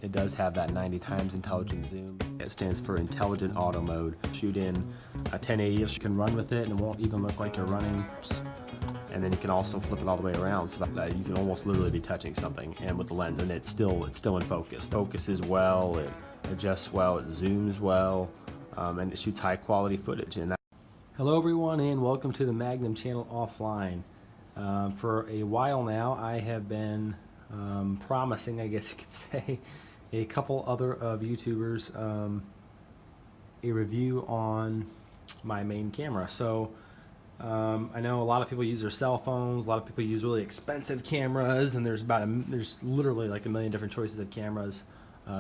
it does have that 90 times intelligent zoom. It stands for intelligent auto mode. Shoot in a 1080, you can run with it and it won't even look like you're running. And then you can also flip it all the way around so that you can almost literally be touching something, and with the lens, and it's still in focus. Focuses well, it adjusts well, it zooms well, and it shoots high quality footage. And hello everyone, and welcome to the Magnum channel offline. For a while now, I have been promising, I guess you could say, a couple other of YouTubers a review on my main camera. So I know a lot of people use their cell phones, a lot of people use really expensive cameras, and there's literally like a million different choices of cameras,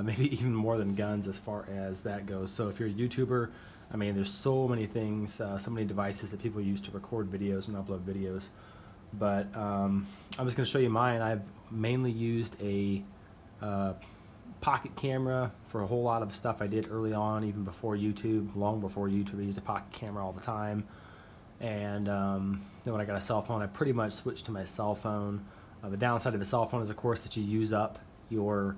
maybe even more than guns as far as that goes. So if you're a YouTuber, I mean, there's so many things, so many devices that people use to record videos and upload videos. But I'm just going to show you mine. I've mainly used a pocket camera for a whole lot of stuff I did early on, even before YouTube, long before YouTube. I used a pocket camera all the time. And then when I got a cell phone, I pretty much switched to my cell phone. The downside of a cell phone is, of course, that you use up your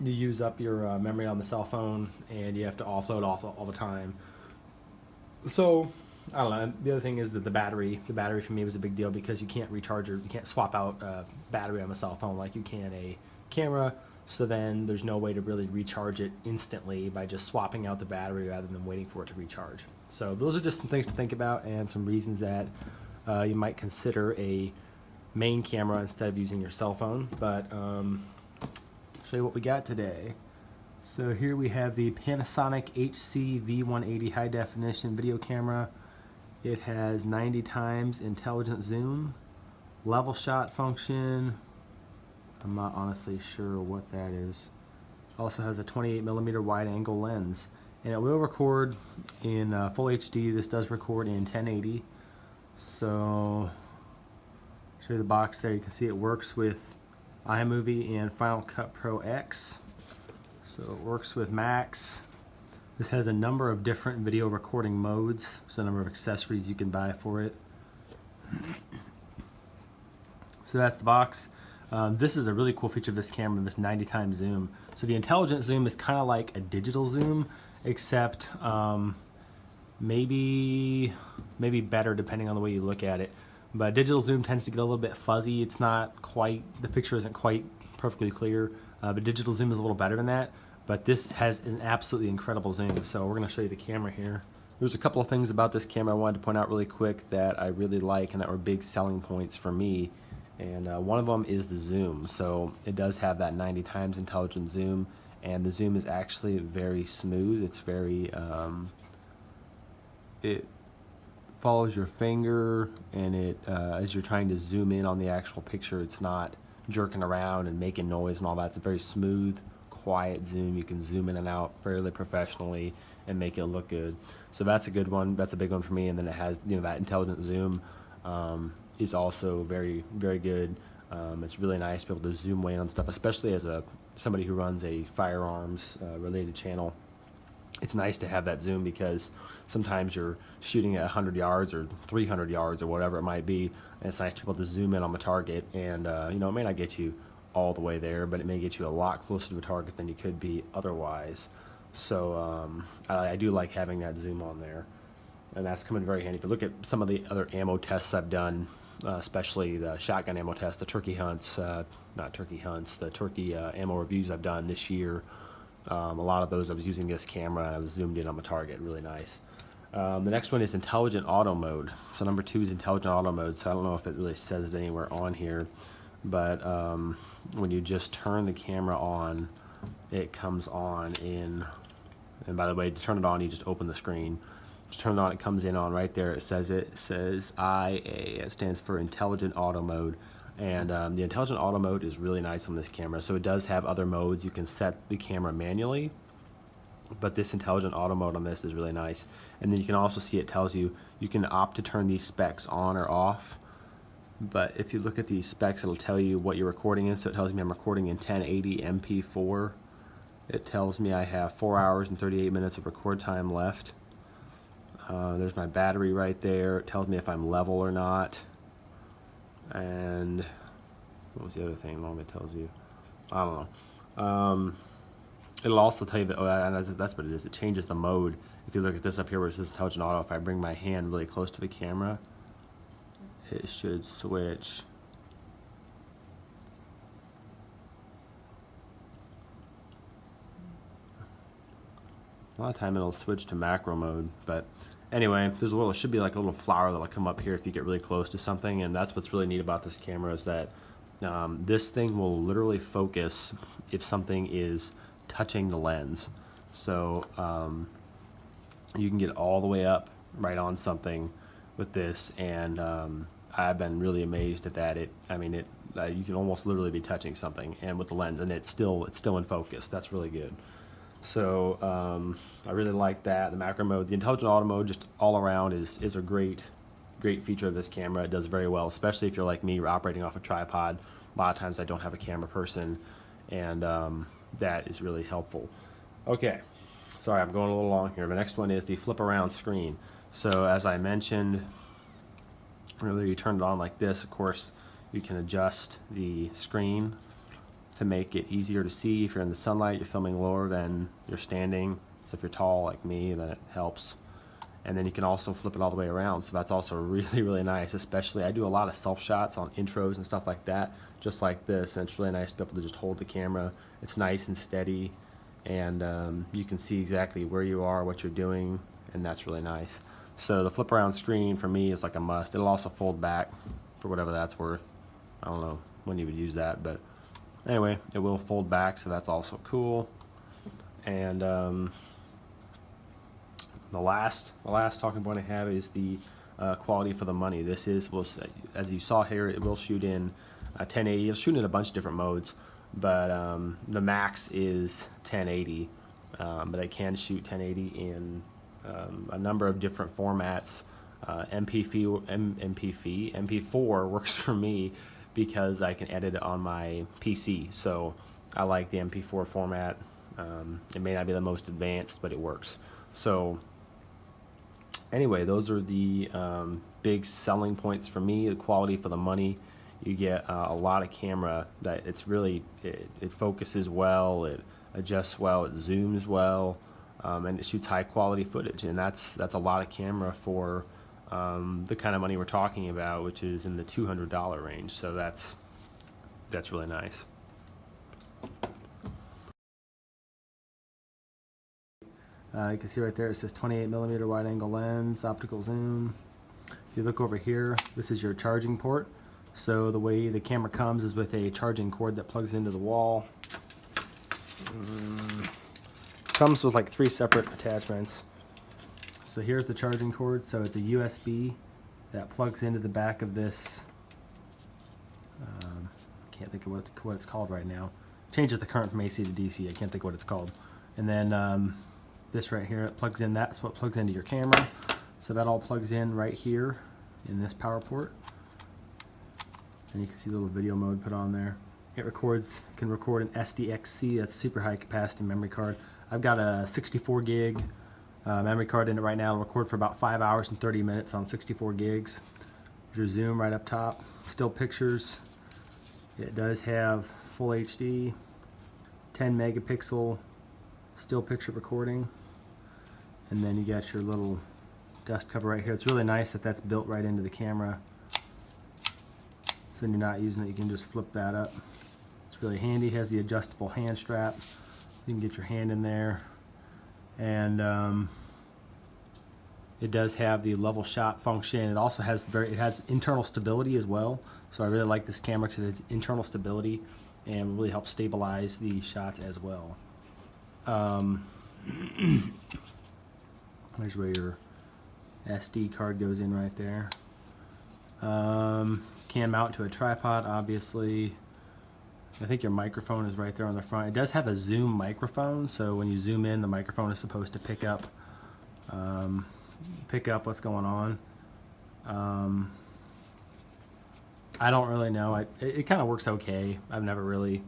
memory on the cell phone, and you have to offload all the time. So I don't know. The other thing is that the battery for me was a big deal, because you can't recharge you can't swap out battery on the cell phone like you can a camera. So then there's no way to really recharge it instantly by just swapping out the battery rather than waiting for it to recharge. So those are just some things to think about, and some reasons that you might consider a main camera instead of using your cell phone. But I'll show you what we got today. So here we have the Panasonic HC V180 high definition video camera. It has 90 times intelligent zoom, level shot function. I'm not honestly sure what that is. Also has a 28mm wide angle lens, and it will record in full HD. This does record in 1080. So show you the box there. You can see it works with iMovie and Final Cut Pro X. So it works with Max. This has a number of different video recording modes, so a number of accessories you can buy for it. So that's the box. This is a really cool feature of this camera, this 90 times zoom. So the intelligent zoom is kind of like a digital zoom, except maybe better depending on the way you look at it. But digital zoom tends to get a little bit fuzzy. It's not quite, the picture isn't quite perfectly clear. But digital zoom is a little better than that. But this has an absolutely incredible zoom. So we're going to show you the camera here. There's a couple of things about this camera I wanted to point out really quick that I really like and that were big selling points for me. And one of them is the zoom. So it does have that 90 times intelligent zoom, and the zoom is actually very smooth. It's very, it follows your finger, and it as you're trying to zoom in on the actual picture, it's not jerking around and making noise and all that. It's a very smooth, quiet zoom. You can zoom in and out fairly professionally and make it look good. So that's a good one. That's a big one for me. And then it has, you know, that intelligent zoom is also very, very good. It's really nice to be able to zoom way in on stuff, especially as somebody who runs a firearms related channel. It's nice to have that zoom, because sometimes you're shooting at 100 yards or 300 yards or whatever it might be, and it's nice to be able to zoom in on the target. And you know, it may not get you all the way there, but it may get you a lot closer to the target than you could be otherwise. So I do like having that zoom on there, and that's coming very handy. If you look at some of the other ammo tests I've done, especially the shotgun ammo test, the turkey hunts, the turkey ammo reviews I've done this year, a lot of those I was using this camera and I was zoomed in on the target. Really nice. The next one is intelligent auto mode. So number 2 is intelligent auto mode. So I don't know if it really says it anywhere on here, but when you just turn the camera on, it comes on in, and by the way, to turn it on, you just open the screen. Just turn it on, it comes in on right there. It says IA. It stands for intelligent auto mode. And the intelligent auto mode is really nice on this camera. So it does have other modes. You can set the camera manually, but this intelligent auto mode on this is really nice. And then you can also see, it tells you can opt to turn these specs on or off. But if you look at these specs, it'll tell you what you're recording in. So it tells me I'm recording in 1080 MP4. It tells me I have 4 hours and 38 minutes of record time left. There's my battery right there. It tells me if I'm level or not. And what was the other thing? It tells you, I don't know. It'll also tell you that, that's what it is. It changes the mode. If you look at this up here where it says intelligent auto, if I bring my hand really close to the camera, it should switch. A lot of time it'll switch to macro mode, but anyway, there's a little, it should be like a little flower that'll come up here if you get really close to something, and that's what's really neat about this camera is that this thing will literally focus if something is touching the lens. So you can get all the way up right on something with this, and I've been really amazed at that. You can almost literally be touching something, and with the lens, and it's still in focus. That's really good. So I really like that. The macro mode, the intelligent auto mode, just all around is a great feature of this camera. It does very well, especially if you're like me, you're operating off a tripod. A lot of times I don't have a camera person, and that is really helpful. Okay, sorry, I'm going a little long here. The next one is the flip around screen. So as I mentioned, really you turn it on like this. Of course, you can adjust the screen to make it easier to see. If you're in the sunlight, you're filming lower than you're standing. So if you're tall like me, then it helps. And then you can also flip it all the way around. So that's also really nice. Especially, I do a lot of self shots on intros and stuff like that, just like this. And it's really nice to be able to just hold the camera. It's nice and steady, and you can see exactly where you are, what you're doing, and that's really nice. So the flip around screen for me is like a must. It'll also fold back for whatever that's worth. I don't know when you would use that, but anyway, it will fold back, so that's also cool. And the last talking point I have is the quality for the money. This is, as you saw here, it will shoot in 1080. It'll shoot in a bunch of different modes, but the max is 1080. But I can shoot 1080 in a number of different formats. MP4 works for me because I can edit it on my PC. So I like the MP4 format. It may not be the most advanced, but it works. So anyway, those are the big selling points for me. The quality for the money. You get a lot of camera that it's really, it focuses well, it adjusts well, it zooms well, and it shoots high quality footage. And that's a lot of camera for the kind of money we're talking about, which is in the $200 range. So that's really nice. You can see right there it says 28mm wide angle lens, optical zoom. If you look over here, this is your charging port. So the way the camera comes is with a charging cord that plugs into the wall. Comes with like 3 separate attachments. So here's the charging cord. So it's a USB that plugs into the back of this. Can't think of what it's called right now. Changes the current from AC to DC. I can't think of what it's called. And then this right here, it plugs in. That's what plugs into your camera. So that all plugs in right here in this power port. And you can see the little video mode put on there. It can record an SDXC, that's super high capacity memory card. I've got a 64 gig memory card in it right now. It'll record for about 5 hours and 30 minutes on 64 gigs. There's your zoom right up top. Still pictures. It does have full HD, 10 megapixel still picture recording. And then you got your little dust cover right here. It's really nice that that's built right into the camera. So when you're not using it, you can just flip that up. It's really handy. It has the adjustable hand strap. You can get your hand in there. And it does have the level shot function. It also has it has internal stability as well. So I really like this camera because it has internal stability and really helps stabilize the shots as well. There's where your SD card goes in right there. Can mount to a tripod, obviously. I think your microphone is right there on the front. It does have a zoom microphone, so when you zoom in, the microphone is supposed to pick up what's going on. I don't really know. It kind of works okay. I've never really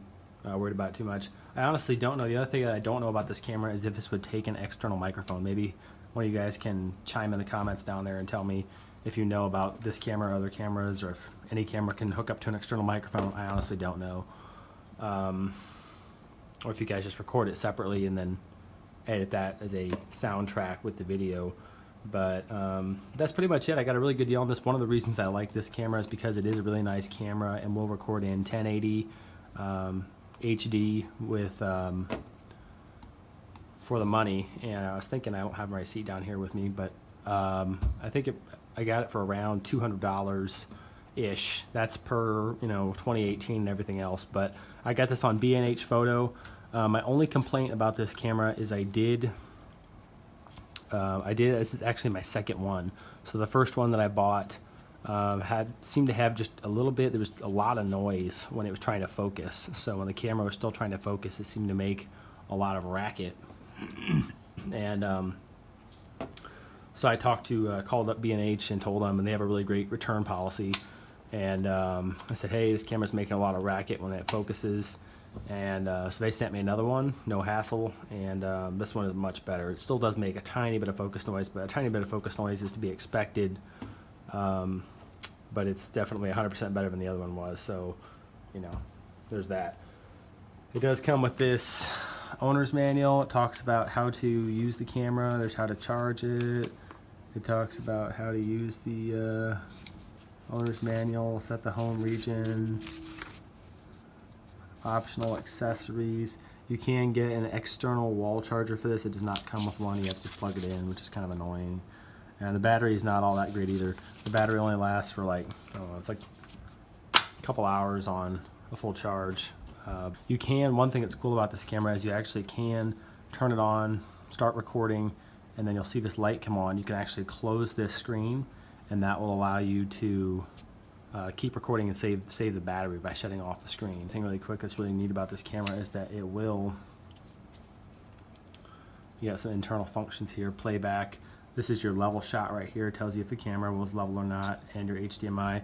worried about it too much. I honestly don't know. The other thing that I don't know about this camera is if this would take an external microphone. Maybe one of you guys can chime in the comments down there and tell me if you know about this camera or other cameras, or if any camera can hook up to an external microphone. I honestly don't know. or if you guys just record it separately and then edit that as a soundtrack with the video. But that's pretty much it. I got a really good deal on this. One of the reasons I like this camera is because it is a really nice camera and will record in 1080 HD with for the money. And I was thinking, I don't have my receipt down here with me, but I think I got it for around $200 ish. That's per 2018 and everything else. But I got this on B&H Photo. My only complaint about this camera is this is actually my second one. So the first one that I bought seemed to have just a little bit, there was a lot of noise when it was trying to focus. So when the camera was still trying to focus, it seemed to make a lot of racket. And so I called up B&H and told them, and they have a really great return policy. And I said, hey, this camera's making a lot of racket when it focuses. And so they sent me another one, no hassle, and this one is much better. It still does make a tiny bit of focus noise, but a tiny bit of focus noise is to be expected. But it's definitely 100% better than the other one was, so there's that. It does come with this owner's manual. It talks about how to use the camera. There's how to charge it. It talks about how to use the owner's manual, set the home region, optional accessories. You can get an external wall charger for this. It does not come with one. You have to plug it in, which is kind of annoying. And the battery is not all that great either. The battery only lasts for like, I don't know, it's like a couple hours on a full charge. One thing that's cool about this camera is you actually can turn it on, start recording, and then you'll see this light come on. You can actually close this screen, and that will allow you to keep recording and save the battery by shutting off the screen. The thing really quick that's really neat about this camera is that you got some internal functions here. Playback. This is your level shot right here. It tells you if the camera was level or not, and your HDMI.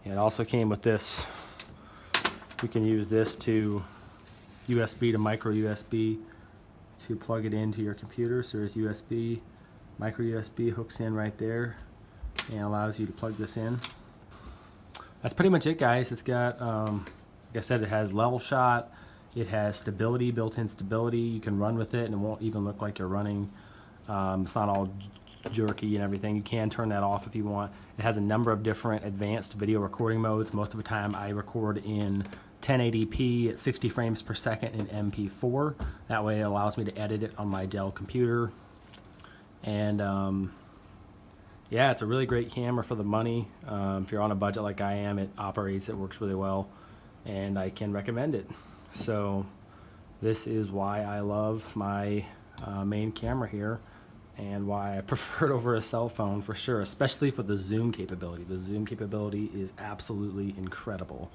It also came with this. You can use this to USB to micro USB to plug it into your computer. So there's USB, micro USB hooks in right there and allows you to plug this in. That's pretty much it, guys. It's got, like I said, it has level shot. It has stability, built-in stability. You can run with it and it won't even look like you're running. It's not all jerky and everything. You can turn that off if you want. It has a number of different advanced video recording modes. Most of the time I record in 1080p at 60 frames per second in MP4. That way it allows me to edit it on my Dell computer. And yeah, it's a really great camera for the money. If you're on a budget like I am, it works really well, and I can recommend it. So this is why I love my main camera here, and why I prefer it over a cell phone for sure, especially for the zoom capability. The zoom capability is absolutely incredible.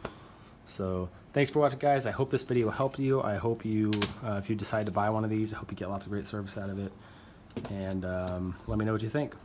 So thanks for watching, guys. I hope this video helped you. I hope you, if you decide to buy one of these, I hope you get lots of great service out of it. And let me know what you think.